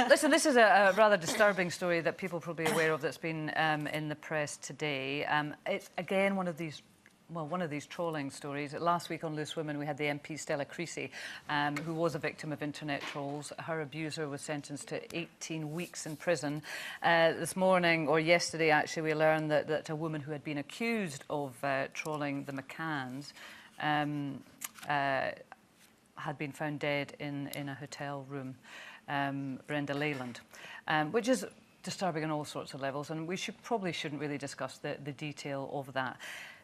Listen, this is a rather disturbing story that people are probably aware of that's been in the press today. It's, again, one of these trolling stories. Last week on Loose Women, we had the MP Stella Creasy, who was a victim of internet trolls. Her abuser was sentenced to 18 weeks in prison. This morning, or yesterday actually, we learned that a woman who had been accused of trolling the McCanns had been found dead in a hotel room, Brenda Leyland, which is disturbing on all sorts of levels, and we probably shouldn't really discuss the detail of that.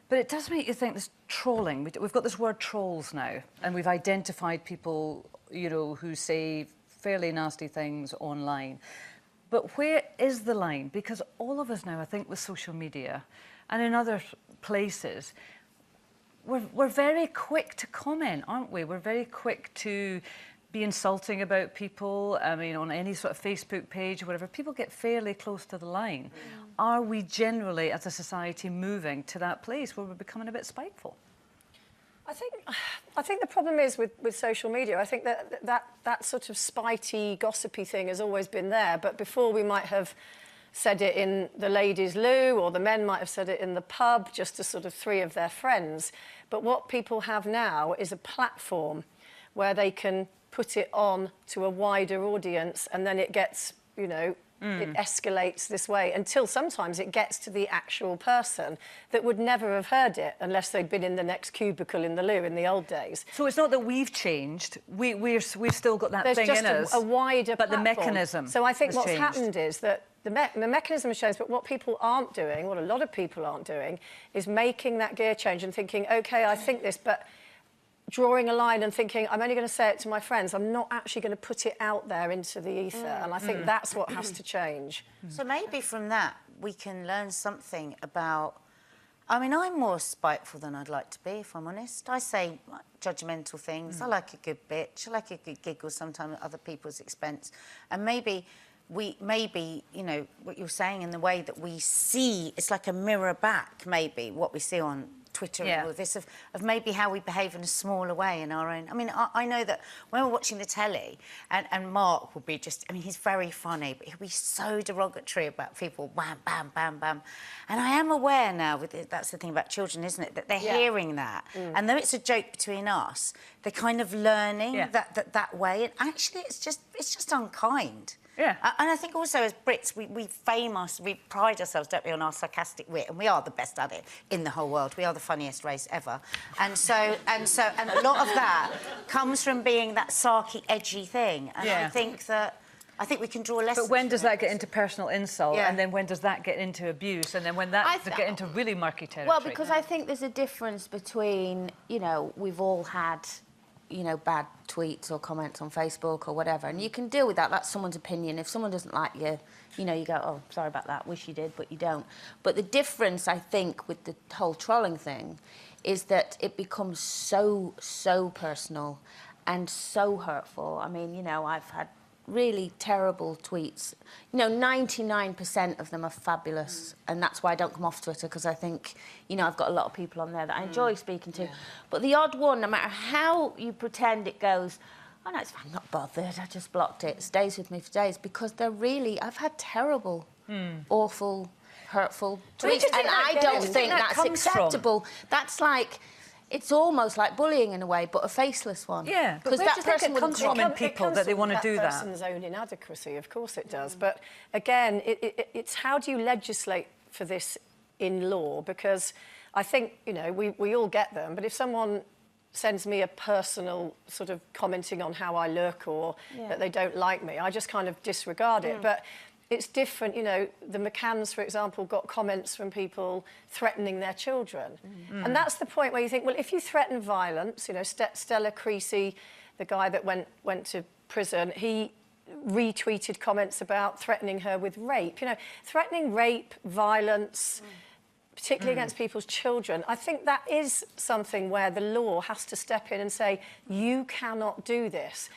But it does make you think, this trolling, we've got this word trolls now, and we've identified people, you know, who say fairly nasty things online. But where is the line? Because all of us now, I think, with social media and in other places, we're very quick to comment, aren't we? We're very quick to be insulting about people. I mean, on any sort of Facebook page or whatever, people get fairly close to the line. Are we generally, as a society, moving to that place where we're becoming a bit spiteful? I think the problem is with social media. I think that sort of spitey, gossipy thing has always been there. But before, we might have said it in the ladies' loo, or the men might have said it in the pub, just to sort of three of their friends. But what people have now is a platform where they can put it on to a wider audience, and then it gets, you know, it escalates this way until sometimes it gets to the actual person that would never have heard it unless they'd been in the next cubicle in the loo in the old days. So it's not that we've changed, we've still got that There's thing in us. There's just a wider but platform. The mechanism. So I think what's changed. happened is that the mechanism has changed, but what people aren't doing, what a lot of people aren't doing, is making that gear change and thinking, OK, I think this, but drawing a line and thinking, I'm only going to say it to my friends. I'm not actually going to put it out there into the ether. And I think that's what has to change. So maybe from that, we can learn something about... I mean, I'm more spiteful than I'd like to be, if I'm honest. I say judgmental things. I like a good bitch. I like a good giggle sometimes at other people's expense. And maybe, you know, what you're saying in the way that we see, it's like a mirror back, maybe, what we see on Twitter and all of this, of maybe how we behave in a smaller way in our own... I mean, I know that when we're watching the telly, and Mark will be just... I mean, he's very funny, but he'll be so derogatory about people, bam, bam, bam, bam. And I am aware now, that's the thing about children, isn't it, that they're hearing that. And though it's a joke between us, they're kind of learning that way. And actually, it's just unkind. Yeah. And I think also as Brits, we pride ourselves, don't we, on our sarcastic wit, and we are the best at it in the whole world. We are the funniest race ever. And a lot of that comes from being that sarky, edgy thing. And I think we can draw lessons. But when does that get into personal insult? And then when does that get into abuse? And then when that get into really murky territory? Well, because I think there's a difference between, you know, we've all had, you know, bad tweets or comments on Facebook or whatever, and you can deal with that. That's someone's opinion. If someone doesn't like you, you know, you go, oh, sorry about that, wish you did, but you don't. But the difference, I think, with the whole trolling thing is that it becomes so personal and so hurtful. I mean, you know, I've had really terrible tweets. You know, 99% of them are fabulous, and that's why I don't come off Twitter, because I think, you know, I've got a lot of people on there that I enjoy speaking to. But the odd one, no matter how you pretend it goes, oh no, I'm not bothered, I just blocked it, stays with me for days, because they're really... I've had terrible, awful, hurtful tweets, and I don't think that's acceptable. That's like... It's almost like bullying in a way, but a faceless one. Yeah, because that person would come in people that they want to do that. That person's own inadequacy, of course it does. But again, it's how do you legislate for this in law? Because I think, you know, we all get them, but if someone sends me a personal sort of commenting on how I look or that they don't like me, I just kind of disregard it. But it's different, you know, the McCanns, for example, got comments from people threatening their children. And that's the point where you think, well, if you threaten violence, you know, Stella Creasy, the guy that went to prison, he retweeted comments about threatening her with rape. You know, threatening rape, violence, particularly against people's children, I think that is something where the law has to step in and say, you cannot do this.